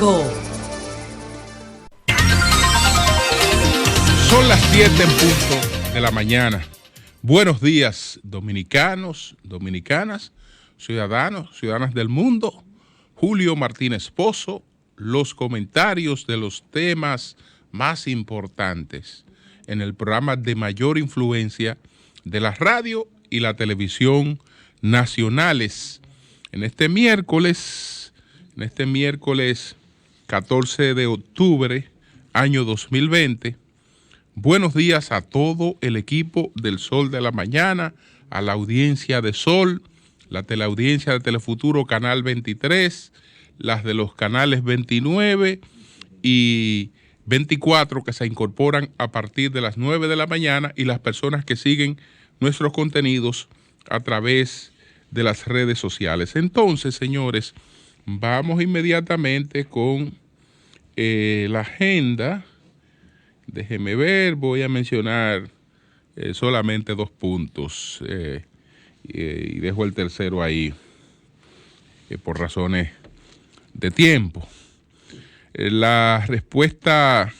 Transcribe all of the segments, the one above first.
Político. Son las 7 en punto de la mañana. Buenos días, dominicanos, dominicanas, ciudadanos, ciudadanas del mundo. Julio Martínez Pozo, los comentarios de los temas más importantes en el programa de mayor influencia de la radio y la televisión nacionales. En este miércoles 14 de octubre, año 2020, buenos días a todo el equipo del Sol de la Mañana, a la audiencia de Sol, la teleaudiencia de Telefuturo Canal 23, las de los canales 29 y 24 que se incorporan a partir de las 9 de la mañana y las personas que siguen nuestros contenidos a través de las redes sociales. Entonces, señores, vamos inmediatamente con la agenda. Déjeme ver, voy a mencionar solamente 2 puntos y dejo el tercero ahí por razones de tiempo. La respuesta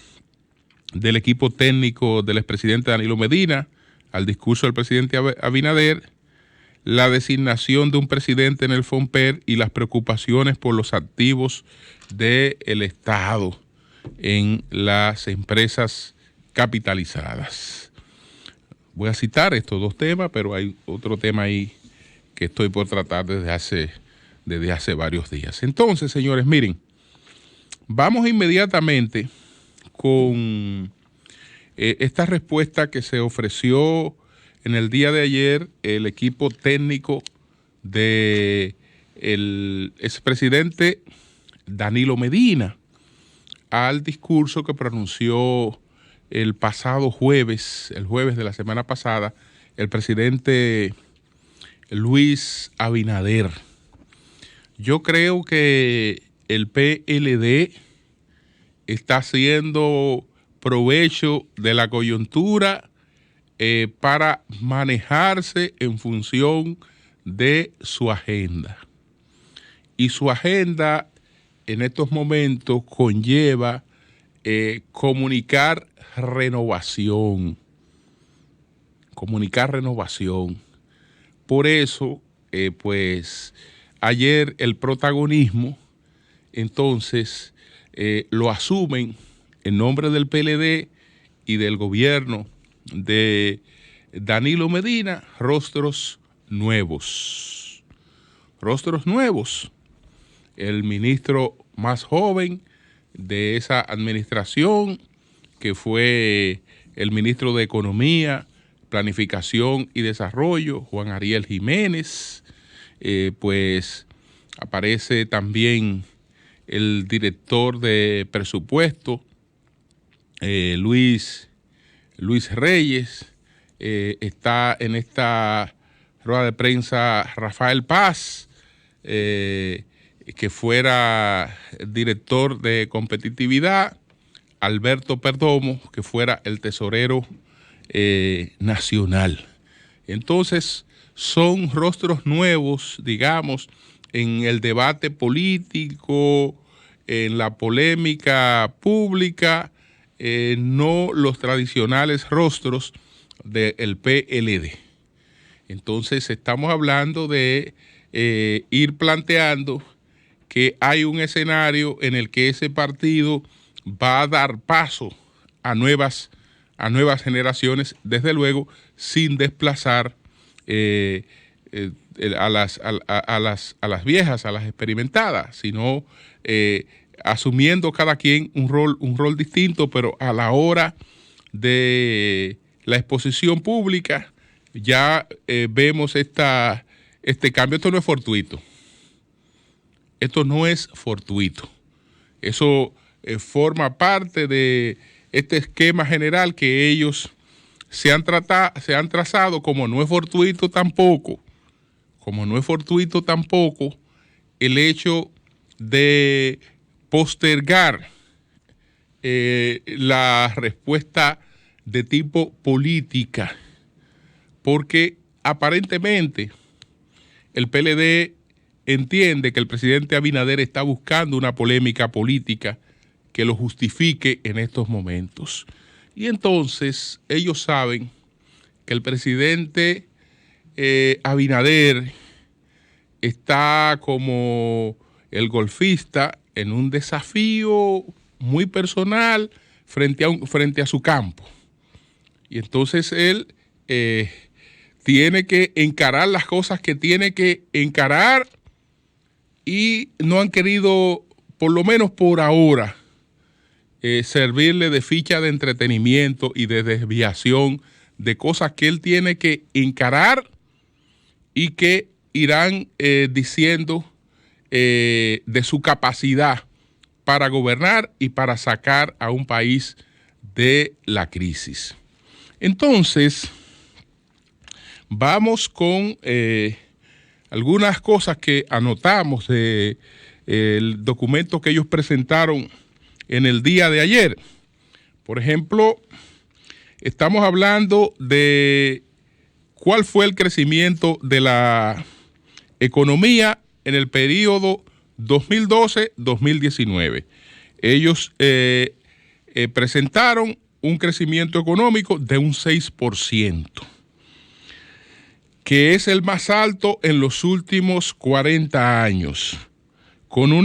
del equipo técnico del expresidente Danilo Medina al discurso del presidente Abinader, la designación de un presidente en el FONPER y las preocupaciones por los activos del Estado en las empresas capitalizadas. Voy a citar estos 2 temas, pero hay otro tema ahí que estoy por tratar desde hace varios días. Entonces, señores, miren, vamos inmediatamente con esta respuesta que se ofreció en el día de ayer el equipo técnico del expresidente Danilo Medina al discurso que pronunció el pasado jueves, el jueves de la semana pasada, el presidente Luis Abinader. Yo creo que el PLD está haciendo provecho de la coyuntura para manejarse en función de su agenda. Y su agenda en estos momentos conlleva comunicar renovación. Por eso, pues, ayer el protagonismo, entonces, lo asumen en nombre del PLD y del gobierno de Danilo Medina, rostros nuevos. El ministro más joven de esa administración, que fue el ministro de Economía, Planificación y Desarrollo, Juan Ariel Jiménez, pues aparece también el director de presupuesto, Luis Reyes, está en esta rueda de prensa Rafael Paz, que fuera director de competitividad, Alberto Perdomo, que fuera el tesorero nacional. Entonces, son rostros nuevos, digamos, en el debate político, en la polémica pública, no los tradicionales rostros del PLD. Entonces, estamos hablando de ir planteando que hay un escenario en el que ese partido va a dar paso a nuevas generaciones, desde luego, sin desplazar a las viejas, a las experimentadas, sino asumiendo cada quien un rol distinto, pero a la hora de la exposición pública ya vemos este cambio. Esto no es fortuito. Eso forma parte de este esquema general que ellos se han trazado, como no es fortuito tampoco el hecho de postergar la respuesta de tipo política, porque aparentemente el PLD entiende que el presidente Abinader está buscando una polémica política que lo justifique en estos momentos. Y entonces ellos saben que el presidente Abinader está como el golfista en un desafío muy personal frente a su campo. Y entonces él tiene que encarar las cosas que tiene que encarar y no han querido, por lo menos por ahora, servirle de ficha de entretenimiento y de desviación de cosas que él tiene que encarar y que irán diciendo de su capacidad para gobernar y para sacar a un país de la crisis. Entonces, vamos con algunas cosas que anotamos del documento que ellos presentaron en el día de ayer. Por ejemplo, estamos hablando de cuál fue el crecimiento de la economía en el periodo 2012-2019. Ellos presentaron un crecimiento económico de un 6%, que es el más alto en los últimos 40 años, con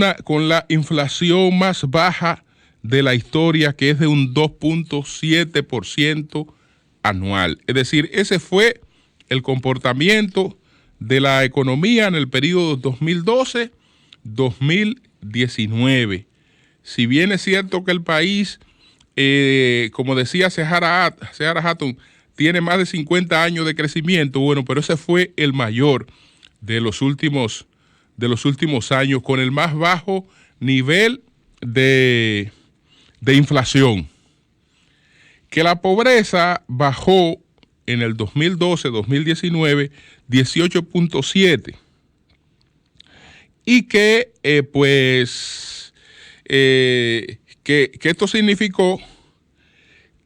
la inflación más baja de la historia, que es de un 2.7% anual. Es decir, ese fue el comportamiento de la economía en el periodo 2012-2019. Si bien es cierto que el país, como decía Sehara Hatton, tiene más de 50 años de crecimiento, bueno, pero ese fue el mayor de los últimos años, con el más bajo nivel de inflación. Que la pobreza bajó en el 2012-2019 18.7 y que que esto significó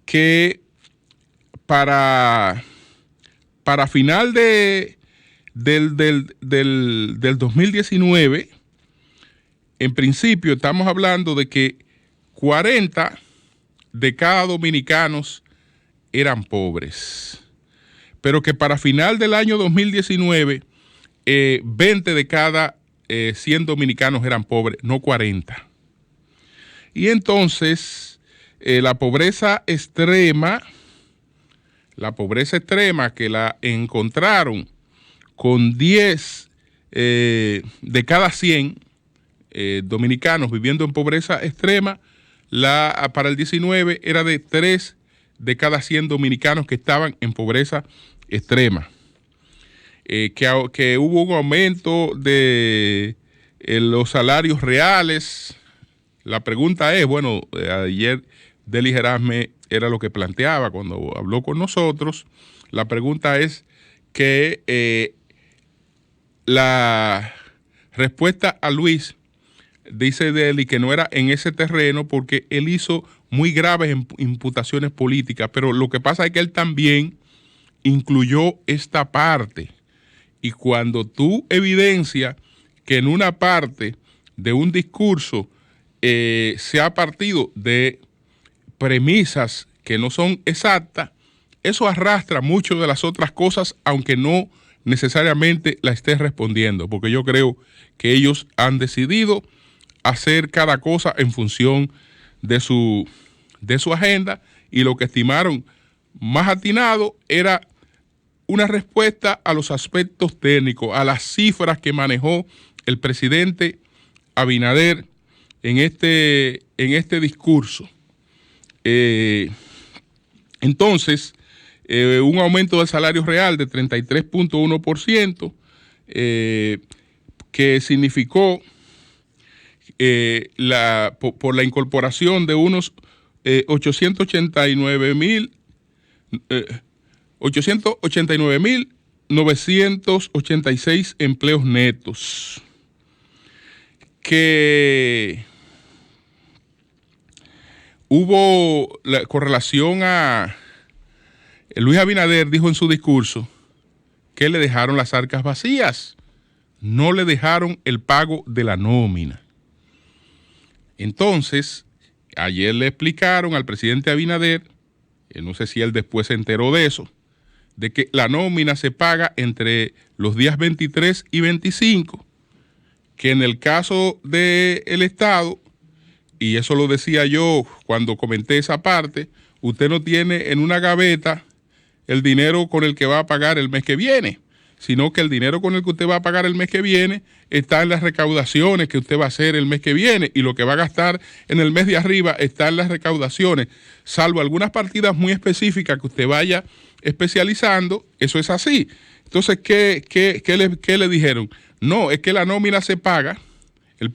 que para final del 2019, en principio estamos hablando de que 40 de cada dominicanos eran pobres, pero que para final del año 2019, 20 de cada 100 dominicanos eran pobres, no 40. Y entonces, la pobreza extrema que la encontraron con 10 de cada 100 dominicanos viviendo en pobreza extrema, para el 19 era de 3 de cada 100 dominicanos que estaban en pobreza extrema. Que hubo un aumento de los salarios reales. La pregunta es, bueno, ayer Deli Gerasme era lo que planteaba cuando habló con nosotros. La pregunta es que la respuesta a Luis, dice Deli, que no era en ese terreno porque él hizo muy graves imputaciones políticas, pero lo que pasa es que él también incluyó esta parte. Y cuando tú evidencias que en una parte de un discurso se ha partido de premisas que no son exactas, eso arrastra mucho de las otras cosas, aunque no necesariamente la estés respondiendo, porque yo creo que ellos han decidido hacer cada cosa en función de su agenda, y lo que estimaron más atinado era una respuesta a los aspectos técnicos, a las cifras que manejó el presidente Abinader en este discurso. Entonces, un aumento del salario real de 33.1%, que significó por la incorporación de unos 889.986 empleos netos. Que hubo, con relación a Luis Abinader, dijo en su discurso que le dejaron las arcas vacías no le dejaron el pago de la nómina. Entonces, ayer le explicaron al presidente Abinader, no sé si él después se enteró de eso, de que la nómina se paga entre los días 23 y 25, que en el caso del Estado, y eso lo decía yo cuando comenté esa parte, usted no tiene en una gaveta el dinero con el que va a pagar el mes que viene, sino que el dinero con el que usted va a pagar el mes que viene está en las recaudaciones que usted va a hacer el mes que viene, y lo que va a gastar en el mes de arriba está en las recaudaciones, salvo algunas partidas muy específicas que usted vaya especializando. Eso es así. Entonces, ¿qué le dijeron? No, es que la nómina se paga.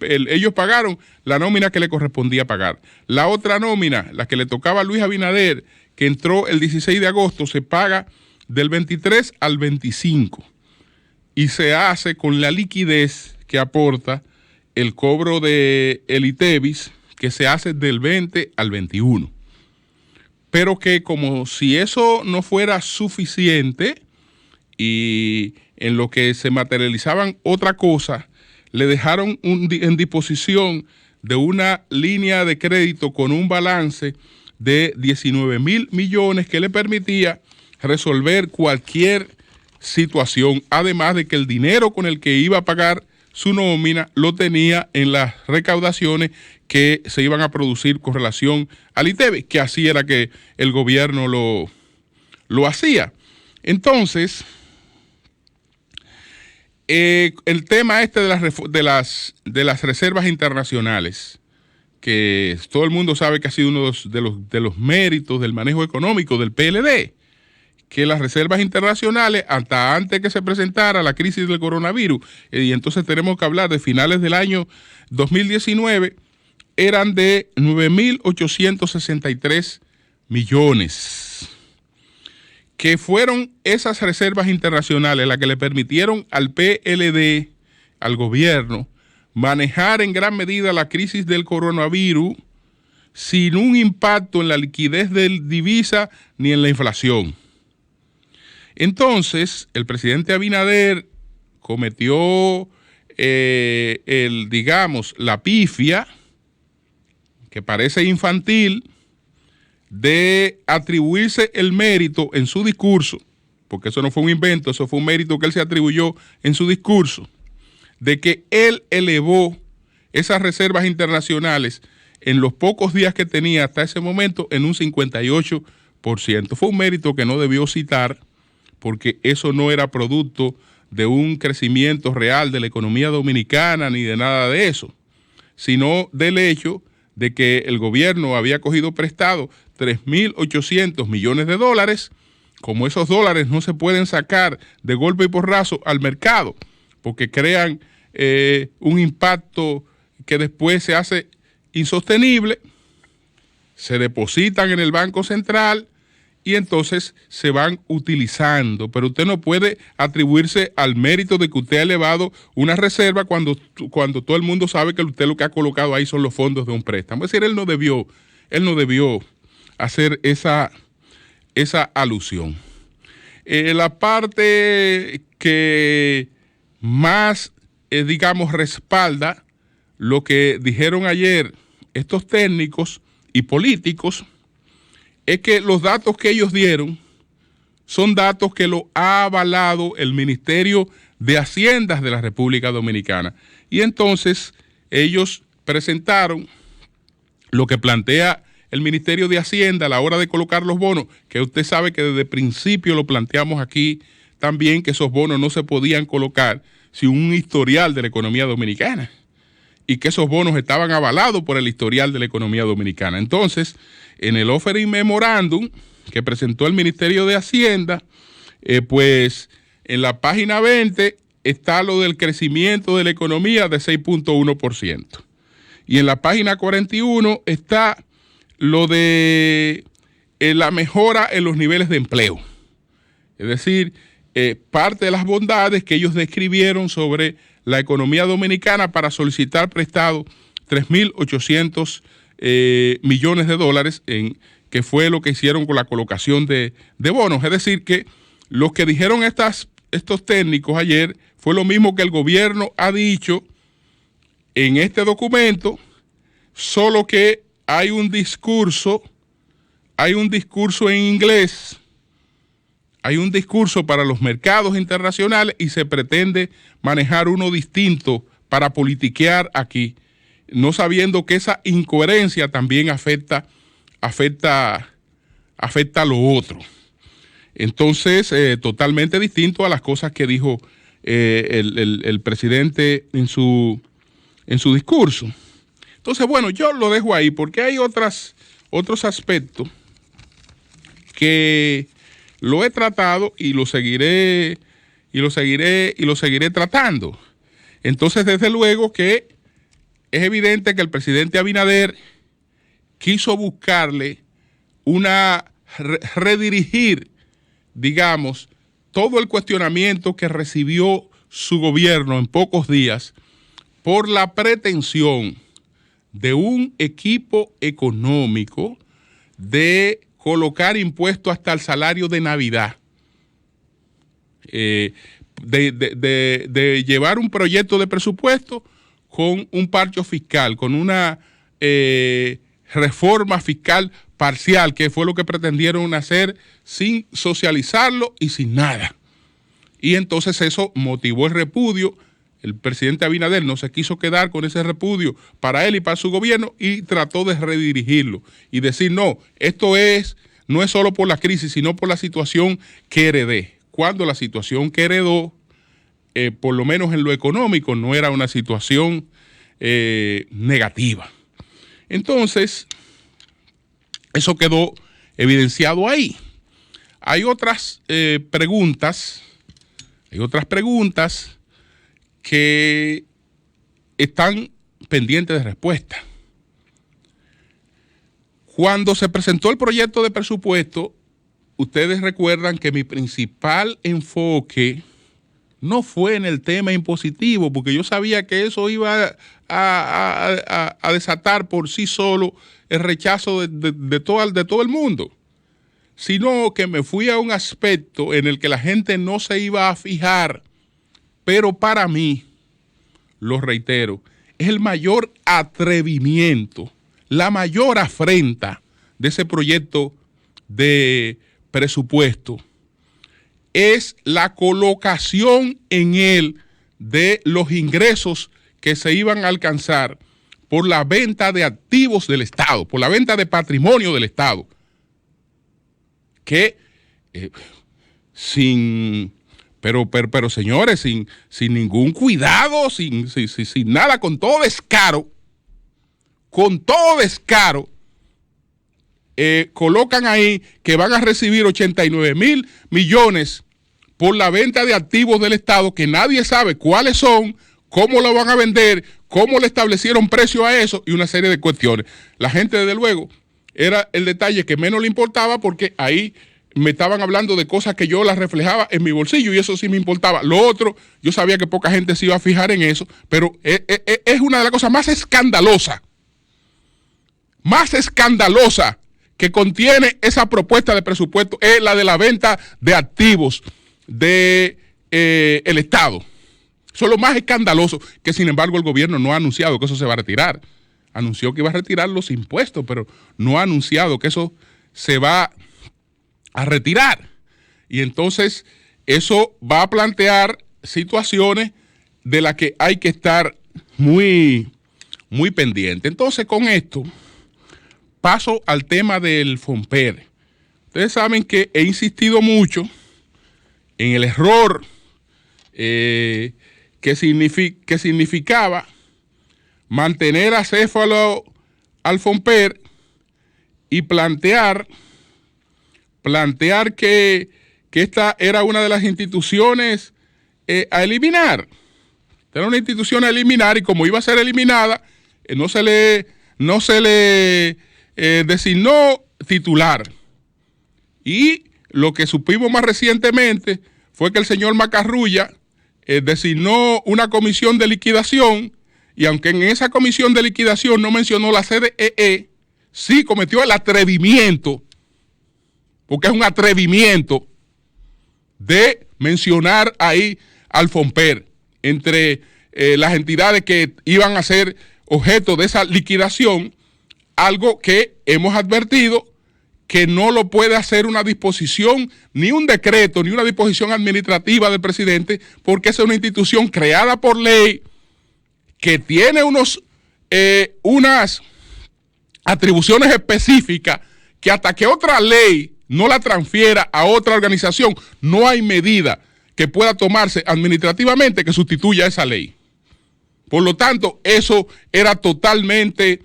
Ellos pagaron la nómina que le correspondía pagar. La otra nómina, la que le tocaba a Luis Abinader, que entró el 16 de agosto, se paga del 23 al 25 y se hace con la liquidez que aporta el cobro de el ITEVIS, que se hace del 20 al 21. Pero que como si eso no fuera suficiente y en lo que se materializaban otra cosa, le dejaron en disposición de una línea de crédito con un balance de 19,000 millones que le permitía resolver cualquier situación, además de que el dinero con el que iba a pagar su nómina lo tenía en las recaudaciones que se iban a producir con relación al ITEVIS, que así era que el gobierno lo hacía. Entonces, el tema de las reservas internacionales, que todo el mundo sabe que ha sido uno de los méritos del manejo económico del PLD, que las reservas internacionales, hasta antes que se presentara la crisis del coronavirus, y entonces tenemos que hablar de finales del año 2019, eran de 9,863 millones, que fueron esas reservas internacionales las que le permitieron al PLD, al gobierno, manejar en gran medida la crisis del coronavirus sin un impacto en la liquidez del divisa ni en la inflación. Entonces, el presidente Abinader cometió la pifia, que parece infantil, de atribuirse el mérito en su discurso, porque eso no fue un invento, eso fue un mérito que él se atribuyó en su discurso, de que él elevó esas reservas internacionales en los pocos días que tenía hasta ese momento en un 58%. Fue un mérito que no debió citar, porque eso no era producto de un crecimiento real de la economía dominicana ni de nada de eso, sino del hecho de que el gobierno había cogido prestado 3,800 millones de dólares. Como esos dólares no se pueden sacar de golpe y porrazo al mercado, porque crean un impacto que después se hace insostenible, se depositan en el Banco Central y entonces se van utilizando, pero usted no puede atribuirse al mérito de que usted ha elevado una reserva cuando todo el mundo sabe que usted lo que ha colocado ahí son los fondos de un préstamo. Es decir, él no debió hacer esa alusión. La parte que más, respalda lo que dijeron ayer estos técnicos y políticos, es que los datos que ellos dieron son datos que lo ha avalado el Ministerio de Hacienda de la República Dominicana. Y entonces ellos presentaron lo que plantea el Ministerio de Hacienda a la hora de colocar los bonos, que usted sabe que desde el principio lo planteamos aquí también, que esos bonos no se podían colocar sin un historial de la economía dominicana, y que esos bonos estaban avalados por el historial de la economía dominicana. Entonces, en el offering memorandum que presentó el Ministerio de Hacienda, pues en la página 20 está lo del crecimiento de la economía de 6.1%. Y en la página 41 está lo de la mejora en los niveles de empleo. Es decir, parte de las bondades que ellos describieron sobre la economía dominicana para solicitar prestado 3,800 millones de dólares, que fue lo que hicieron con la colocación de bonos. Es decir, que los que dijeron estas estos técnicos ayer fue lo mismo que el gobierno ha dicho en este documento, solo que hay un discurso en inglés, hay un discurso para los mercados internacionales y se pretende manejar uno distinto para politiquear aquí, no sabiendo que esa incoherencia también afecta a lo otro. Entonces, totalmente distinto a las cosas que dijo el presidente en su discurso. Entonces, bueno, yo lo dejo ahí porque hay otros aspectos que lo he tratado y lo seguiré tratando. Entonces, desde luego que es evidente que el presidente Abinader quiso buscarle redirigir, digamos, todo el cuestionamiento que recibió su gobierno en pocos días por la pretensión de un equipo económico de colocar impuestos hasta el salario de Navidad, de llevar un proyecto de presupuesto con un parcho fiscal, con una reforma fiscal parcial, que fue lo que pretendieron hacer sin socializarlo y sin nada. Y entonces eso motivó el repudio. El presidente Abinader no se quiso quedar con ese repudio para él y para su gobierno y trató de redirigirlo y decir, no, esto no es solo por la crisis, sino por la situación que heredé. Cuando la situación que heredó, por lo menos en lo económico, no era una situación negativa. Entonces, eso quedó evidenciado ahí. Hay otras preguntas que están pendientes de respuesta. Cuando se presentó el proyecto de presupuesto, ustedes recuerdan que mi principal enfoque no fue en el tema impositivo, porque yo sabía que eso iba a desatar por sí solo el rechazo de todo el mundo, sino que me fui a un aspecto en el que la gente no se iba a fijar. Pero para mí, lo reitero, es el mayor atrevimiento, la mayor afrenta de ese proyecto de presupuesto, es la colocación en él de los ingresos que se iban a alcanzar por la venta de activos del Estado, por la venta de patrimonio del Estado, que Pero señores, sin ningún cuidado, sin nada, con todo descaro, colocan ahí que van a recibir 89 mil millones por la venta de activos del Estado, que nadie sabe cuáles son, cómo lo van a vender, cómo le establecieron precio a eso y una serie de cuestiones. La gente, desde luego, era el detalle que menos le importaba, porque ahí me estaban hablando de cosas que yo las reflejaba en mi bolsillo y eso sí me importaba. Lo otro, yo sabía que poca gente se iba a fijar en eso, pero es una de las cosas más escandalosas que contiene esa propuesta de presupuesto, es la de la venta de activos del Estado. Eso es lo más escandaloso, que sin embargo el gobierno no ha anunciado que eso se va a retirar. Anunció que iba a retirar los impuestos, pero no ha anunciado que eso se va a retirar. Y entonces eso va a plantear situaciones de las que hay que estar muy, muy pendiente. Entonces, con esto paso al tema del FOMPER. Ustedes saben que he insistido mucho en el error que significaba mantener acéfalo al FOMPER y plantear que esta era una de las instituciones a eliminar. Era una institución a eliminar, y como iba a ser eliminada, no se le designó titular. Y lo que supimos más recientemente fue que el señor Macarrulla designó una comisión de liquidación, y aunque en esa comisión de liquidación no mencionó la CDEE, sí cometió el atrevimiento, porque es un atrevimiento, de mencionar ahí al FOMPER entre las entidades que iban a ser objeto de esa liquidación, algo que hemos advertido que no lo puede hacer una disposición, ni un decreto, ni una disposición administrativa del presidente, porque es una institución creada por ley que tiene unas atribuciones específicas que hasta que otra ley no la transfiera a otra organización, no hay medida que pueda tomarse administrativamente que sustituya esa ley. Por lo tanto, eso era totalmente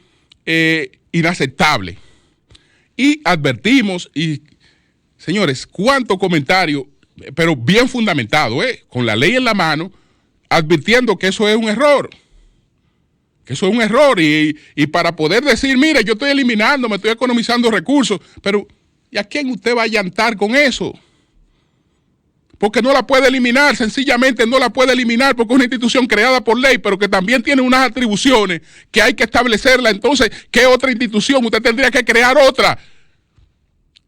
inaceptable. Y advertimos, y señores, cuánto comentario, pero bien fundamentado, con la ley en la mano, advirtiendo que eso es un error. Que eso es un error. Y para poder decir, mire, yo estoy eliminando, me estoy economizando recursos, pero ¿y a quién usted va a llantar con eso? Porque no la puede eliminar, sencillamente no la puede eliminar porque es una institución creada por ley, pero que también tiene unas atribuciones que hay que establecerla. Entonces, ¿qué otra institución? Usted tendría que crear otra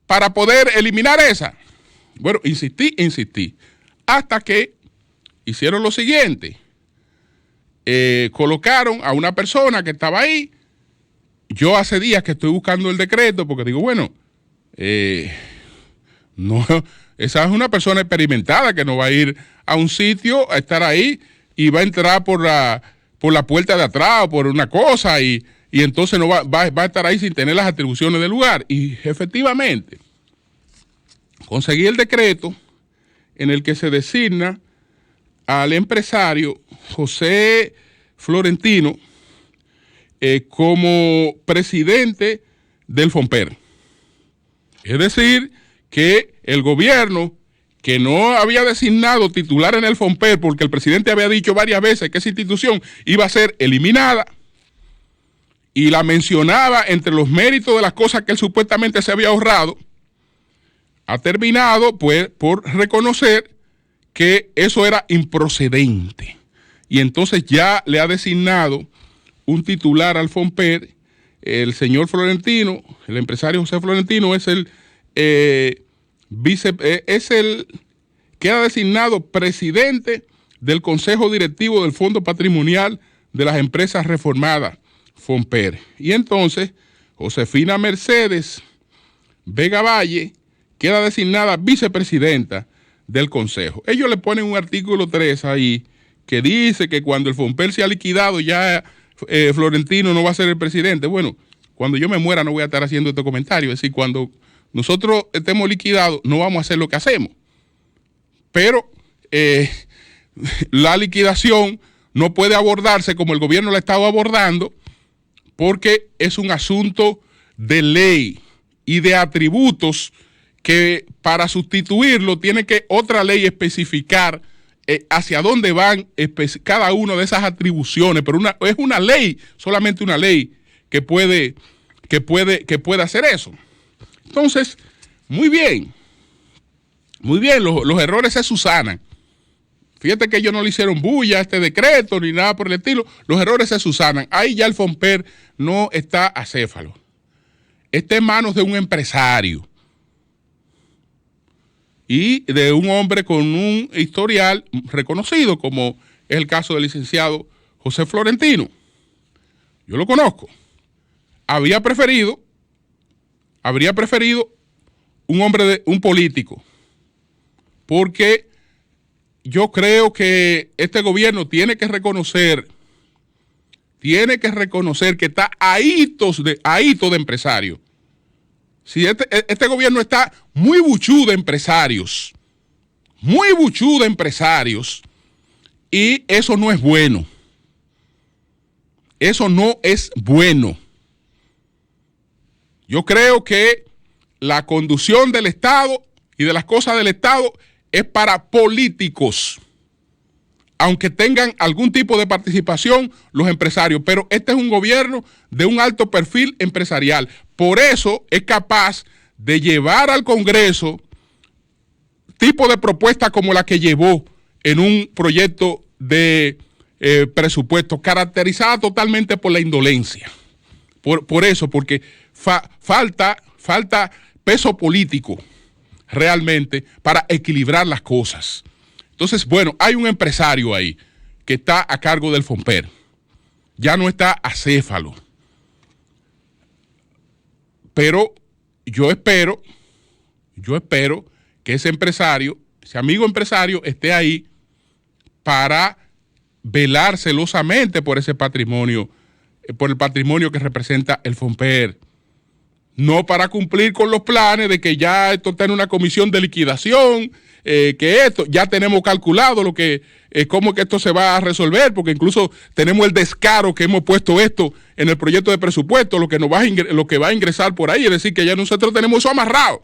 para poder eliminar esa. Bueno, insistí, hasta que hicieron lo siguiente. Colocaron a una persona que estaba ahí. Yo hace días que estoy buscando el decreto porque digo, bueno, no... Esa es una persona experimentada que no va a ir a un sitio a estar ahí y va a entrar por la puerta de atrás o por una cosa y entonces no va a estar ahí sin tener las atribuciones del lugar. Y efectivamente, conseguí el decreto en el que se designa al empresario José Florentino como presidente del FOMPER. Es decir, que el gobierno, que no había designado titular en el FOMPER porque el presidente había dicho varias veces que esa institución iba a ser eliminada y la mencionaba entre los méritos de las cosas que él supuestamente se había ahorrado, ha terminado pues por reconocer que eso era improcedente y entonces ya le ha designado un titular al FOMPER. El señor Florentino, el empresario José Florentino, es el queda designado presidente del Consejo Directivo del Fondo Patrimonial de las Empresas Reformadas, FOMPER. Y entonces, Josefina Mercedes Vega Valle queda designada vicepresidenta del Consejo. Ellos le ponen un artículo 3 ahí que dice que cuando el FOMPER se ha liquidado ya Florentino no va a ser el presidente. Bueno, cuando yo me muera no voy a estar haciendo este comentario. Es decir, cuando nosotros estemos liquidados, no vamos a hacer lo que hacemos. Pero la liquidación no puede abordarse como el gobierno la ha estado abordando, porque es un asunto de ley y de atributos que para sustituirlo tiene que otra ley especificar hacia dónde van cada una de esas atribuciones. Pero es una ley, solamente una ley que puede hacer eso. Entonces, muy bien, los errores se subsanan. Fíjate que ellos no le hicieron bulla a este decreto ni nada por el estilo, los errores se subsanan. Ahí ya el FOMPER no está acéfalo, está en manos de un empresario y de un hombre con un historial reconocido, como es el caso del licenciado José Florentino. Yo lo conozco. Habría preferido un político, porque yo creo que este gobierno tiene que reconocer que está ahitos de empresarios. Si este gobierno está muy buchú de empresarios, y eso no es bueno. Eso no es bueno. Yo creo que la conducción del Estado y de las cosas del Estado es para políticos, aunque tengan algún tipo de participación los empresarios, pero este es un gobierno de un alto perfil empresarial. Por eso es capaz de llevar al Congreso tipo de propuestas como la que llevó en un proyecto de presupuesto caracterizada totalmente por la indolencia. Por eso, porque falta peso político realmente para equilibrar las cosas. Entonces, bueno, hay un empresario ahí que está a cargo del FOMPER. Ya no está acéfalo. Pero yo espero que ese empresario, ese amigo empresario, esté ahí para velar celosamente por ese patrimonio, por el patrimonio que representa el FOMPER. No para cumplir con los planes de que ya esto está en una comisión de liquidación, que esto ya tenemos calculado lo que cómo que esto se va a resolver, porque incluso tenemos el descaro que hemos puesto esto en el proyecto de presupuesto, lo que va a ingresar por ahí, es decir, que ya nosotros tenemos eso amarrado.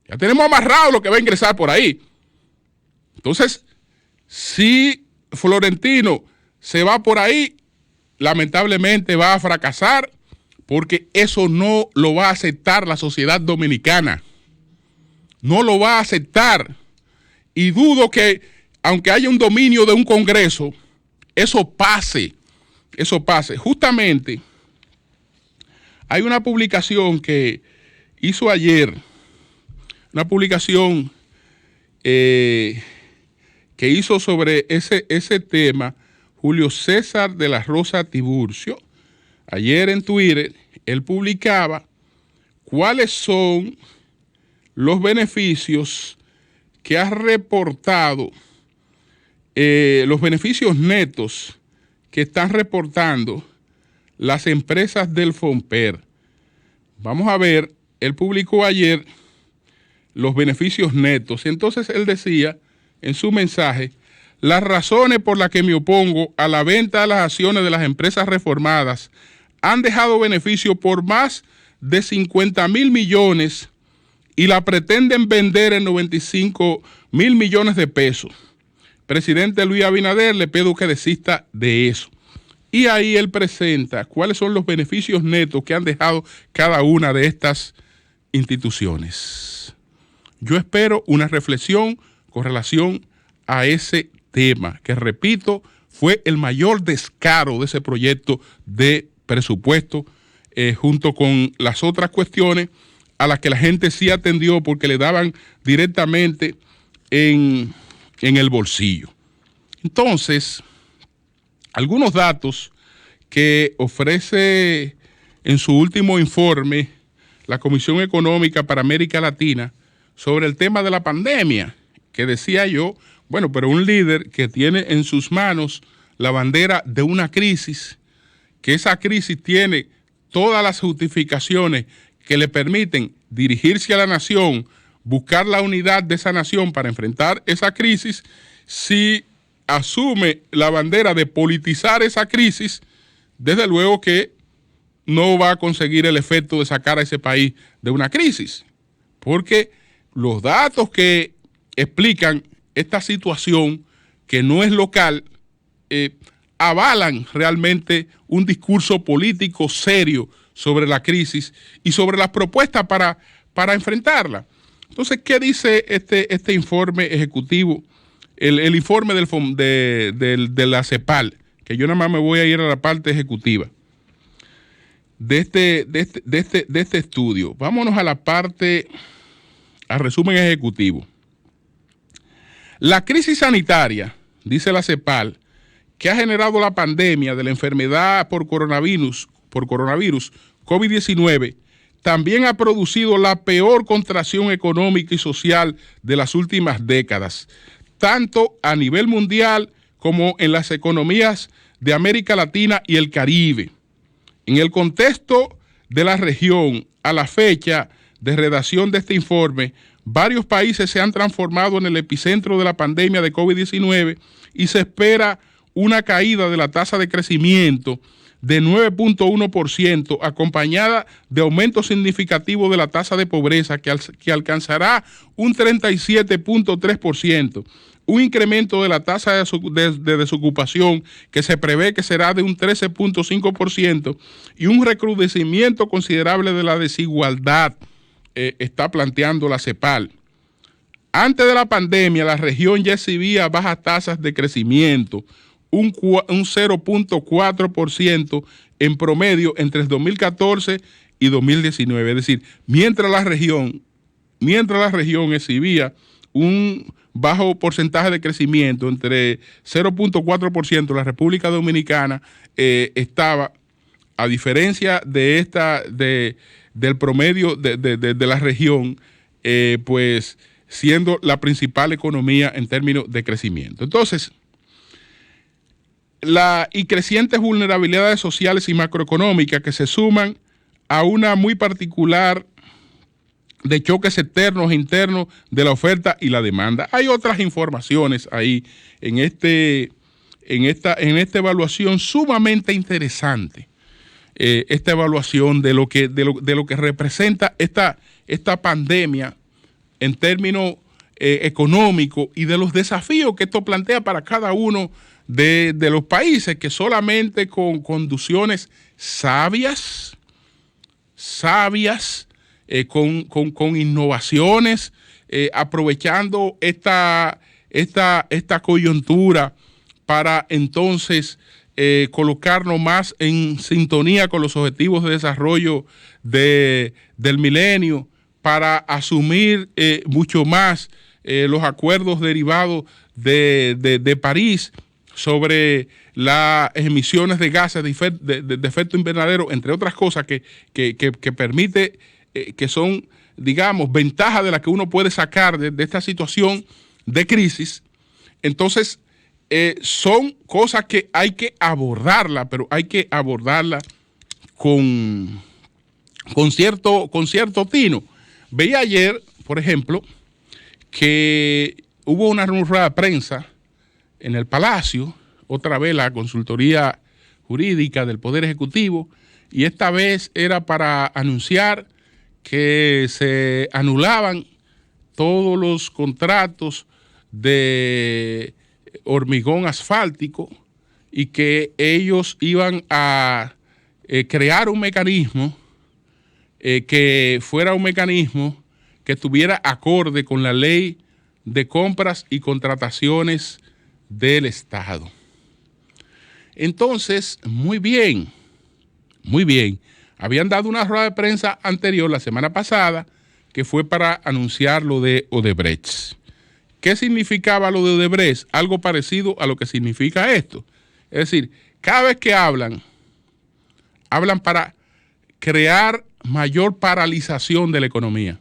Ya tenemos amarrado lo que va a ingresar por ahí. Entonces, si Florentino se va por ahí, lamentablemente va a fracasar, porque eso no lo va a aceptar la sociedad dominicana. No lo va a aceptar. Y dudo que, aunque haya un dominio de un Congreso, eso pase. Eso pase. Justamente, hay una publicación que hizo ayer, una publicación que hizo sobre ese tema Julio César de la Rosa Tiburcio. Ayer en Twitter, él publicaba cuáles son los beneficios que ha reportado, los beneficios netos que están reportando las empresas del FOMPER. Vamos a ver, él publicó ayer los beneficios netos. Entonces él decía en su mensaje: las razones por las que me opongo a la venta de las acciones de las empresas reformadas han dejado beneficio por más de 50,000 millones y la pretenden vender en 95,000 millones de pesos. Presidente Luis Abinader, le pido que desista de eso. Y ahí él presenta cuáles son los beneficios netos que han dejado cada una de estas instituciones. Yo espero una reflexión con relación a ese tema, que repito, fue el mayor descaro de ese proyecto de presupuesto, junto con las otras cuestiones a las que la gente sí atendió porque le daban directamente en el bolsillo. Entonces, algunos datos que ofrece en su último informe la Comisión Económica para América Latina sobre el tema de la pandemia, que decía yo, bueno, pero un líder que tiene en sus manos la bandera de una crisis, que esa crisis tiene todas las justificaciones que le permiten dirigirse a la nación, buscar la unidad de esa nación para enfrentar esa crisis, si asume la bandera de politizar esa crisis, desde luego que no va a conseguir el efecto de sacar a ese país de una crisis, porque los datos que explican esta situación, que no es local, avalan realmente un discurso político serio sobre la crisis y sobre las propuestas para enfrentarla. Entonces, ¿qué dice este informe ejecutivo? El informe de la CEPAL, que yo nada más me voy a ir a la parte ejecutiva de este estudio. Vámonos a la parte, al resumen ejecutivo. La crisis sanitaria, dice la CEPAL, que ha generado la pandemia de la enfermedad por coronavirus COVID-19, también ha producido la peor contracción económica y social de las últimas décadas, tanto a nivel mundial como en las economías de América Latina y el Caribe. En el contexto de la región, a la fecha de redacción de este informe, varios países se han transformado en el epicentro de la pandemia de COVID-19 y se espera una caída de la tasa de crecimiento de 9.1%, acompañada de aumento significativo de la tasa de pobreza que alcanzará un 37.3%, un incremento de la tasa de desocupación que se prevé que será de un 13.5% y un recrudecimiento considerable de la desigualdad, está planteando la CEPAL. Antes de la pandemia, la región ya exhibía bajas tasas de crecimiento, un 0.4% en promedio entre el 2014 y 2019. Es decir, mientras la región exhibía un bajo porcentaje de crecimiento, entre 0.4%, la República Dominicana estaba, a diferencia de del promedio de la región, pues siendo la principal economía en términos de crecimiento. Entonces, y crecientes vulnerabilidades sociales y macroeconómicas que se suman a una muy particular de choques externos e internos de la oferta y la demanda. Hay otras informaciones ahí en esta evaluación sumamente interesante. Esta evaluación de lo que representa esta pandemia en términos económicos y de los desafíos que esto plantea para cada uno de los países, que solamente con conducciones sabias, con innovaciones, aprovechando esta coyuntura para entonces colocarnos más en sintonía con los objetivos de desarrollo del milenio, para asumir mucho más los acuerdos derivados de París sobre las emisiones de gases de efecto invernadero, entre otras cosas que permite, que son, digamos, ventajas de las que uno puede sacar de esta situación de crisis. Entonces, son cosas que hay que abordarla, pero hay que abordarla con cierto tino. Veía ayer, por ejemplo, que hubo una rueda de prensa en el Palacio, otra vez la consultoría jurídica del Poder Ejecutivo, y esta vez era para anunciar que se anulaban todos los contratos de hormigón asfáltico y que ellos iban a crear un mecanismo que fuera un mecanismo que estuviera acorde con la ley de compras y contrataciones del Estado. Entonces, muy bien. Habían dado una rueda de prensa anterior, la semana pasada, que fue para anunciar lo de Odebrecht. ¿Qué significaba lo de Odebrecht? Algo parecido a lo que significa esto. Es decir, cada vez que hablan para crear mayor paralización de la economía.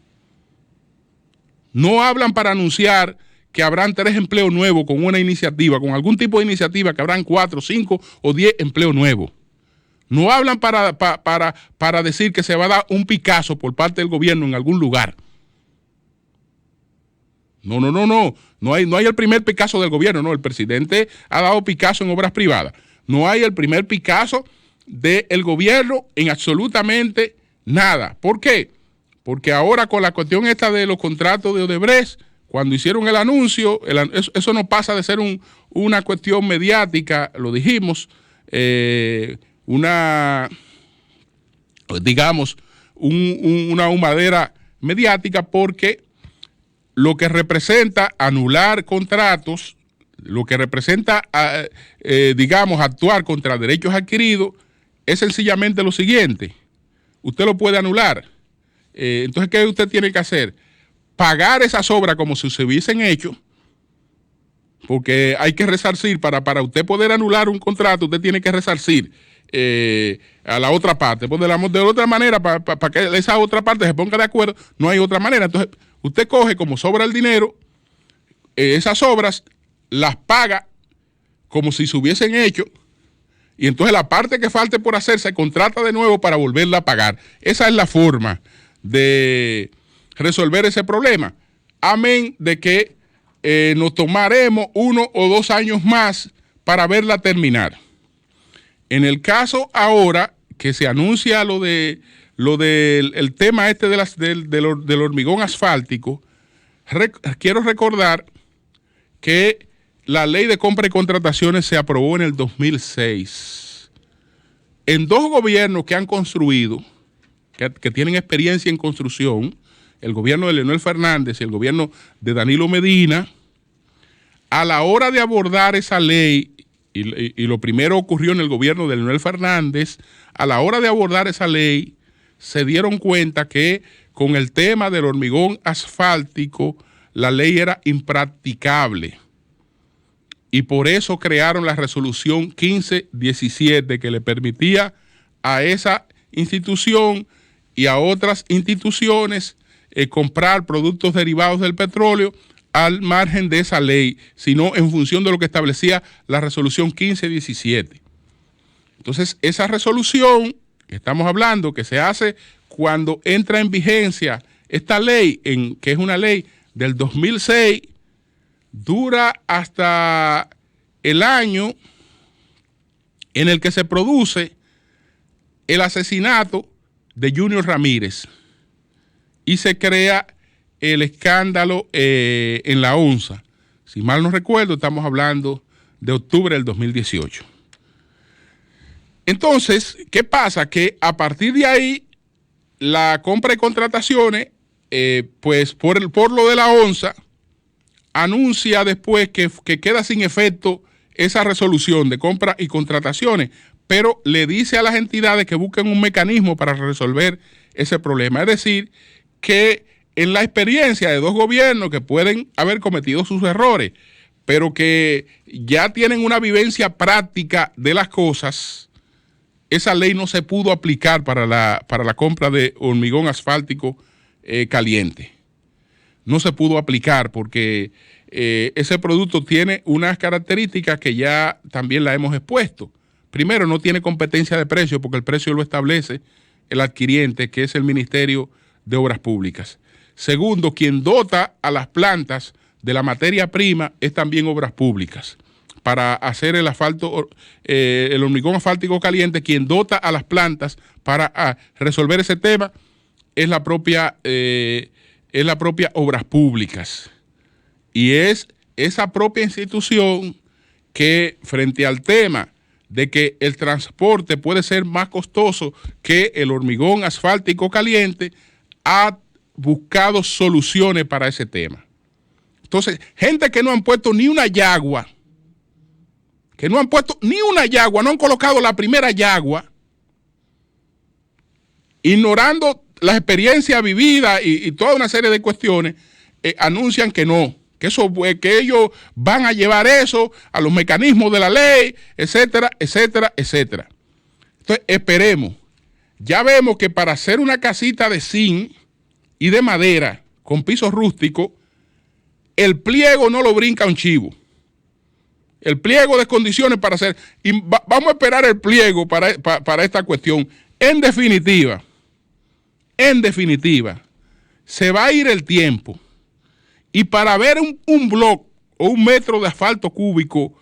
No hablan para anunciar que habrán 3 empleos nuevos con una iniciativa, con algún tipo de iniciativa, que habrán 4, 5 o 10 empleos nuevos. No hablan para decir que se va a dar un Picasso por parte del gobierno en algún lugar. No hay el primer Picasso del gobierno, no. El presidente ha dado Picasso en obras privadas. No hay el primer Picasso del gobierno en absolutamente nada. ¿Por qué? Porque ahora con la cuestión esta de los contratos de Odebrecht, cuando hicieron el anuncio, eso no pasa de ser una cuestión mediática, lo dijimos, una humadera mediática, porque lo que representa anular contratos, lo que representa, actuar contra derechos adquiridos, es sencillamente lo siguiente: usted lo puede anular. Entonces, ¿qué usted tiene que hacer? Pagar esas obras como si se hubiesen hecho, porque hay que resarcir. Para usted poder anular un contrato, usted tiene que resarcir a la otra parte. Pues de otra manera, para que esa otra parte se ponga de acuerdo, no hay otra manera. Entonces, usted coge, como sobra el dinero, esas obras las paga como si se hubiesen hecho, y entonces la parte que falte por hacer se contrata de nuevo para volverla a pagar. Esa es la forma de resolver ese problema. Amén de que nos tomaremos 1 o 2 años más para verla terminar. En el caso ahora que se anuncia lo del tema este del hormigón asfáltico, quiero recordar que la ley de compra y contrataciones se aprobó en el 2006. En 2 gobiernos que han construido, que tienen experiencia en construcción, el gobierno de Leonel Fernández y el gobierno de Danilo Medina, a la hora de abordar esa ley, y lo primero ocurrió en el gobierno de Leonel Fernández, a la hora de abordar esa ley, se dieron cuenta que con el tema del hormigón asfáltico, la ley era impracticable. Y por eso crearon la resolución 1517 que le permitía a esa institución y a otras instituciones comprar productos derivados del petróleo al margen de esa ley, sino en función de lo que establecía la resolución 1517. Entonces, esa resolución que estamos hablando, que se hace cuando entra en vigencia esta ley, que es una ley del 2006, dura hasta el año en el que se produce el asesinato de Junior Ramírez y se crea el escándalo en la ONSA. Si mal no recuerdo, estamos hablando de octubre del 2018. Entonces, ¿qué pasa? Que a partir de ahí, la compra y contrataciones, pues por lo de la ONSA, anuncia después que queda sin efecto esa resolución de compra y contrataciones, pero le dice a las entidades que busquen un mecanismo para resolver ese problema. Es decir, que en la experiencia de dos gobiernos que pueden haber cometido sus errores, pero que ya tienen una vivencia práctica de las cosas, esa ley no se pudo aplicar para la compra de hormigón asfáltico caliente. No se pudo aplicar porque ese producto tiene unas características que ya también la hemos expuesto. Primero, no tiene competencia de precio porque el precio lo establece el adquiriente, que es el Ministerio de Obras Públicas. Segundo, quien dota a las plantas de la materia prima es también Obras Públicas. Para hacer el asfalto, el hormigón asfáltico caliente, quien dota a las plantas para resolver ese tema es la propia Obras Públicas. Y es esa propia institución que, frente al tema de que el transporte puede ser más costoso que el hormigón asfáltico caliente, ha buscado soluciones para ese tema. Entonces, gente que no han puesto ni una yagua, no han colocado la primera yagua, ignorando la experiencia vivida y toda una serie de cuestiones, anuncian que no, que ellos van a llevar eso a los mecanismos de la ley, etcétera, etcétera, etcétera. Entonces, esperemos. Ya vemos que para hacer una casita de zinc y de madera con piso rústico, el pliego no lo brinca un chivo. El pliego de condiciones para hacer, y vamos a esperar el pliego para esta cuestión. En definitiva, se va a ir el tiempo y para ver un bloque o un metro de asfalto cúbico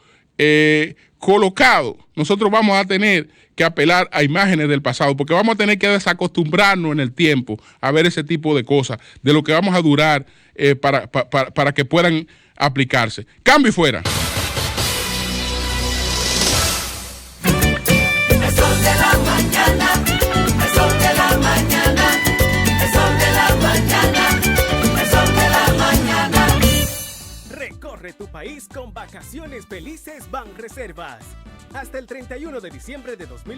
colocado, nosotros vamos a tener que apelar a imágenes del pasado, porque vamos a tener que desacostumbrarnos en el tiempo a ver ese tipo de cosas, de lo que vamos a durar para que puedan aplicarse. Cambio y fuera. Recorre tu país con Vacaciones Felices Banreservas. Hasta el 31 de diciembre de 2020.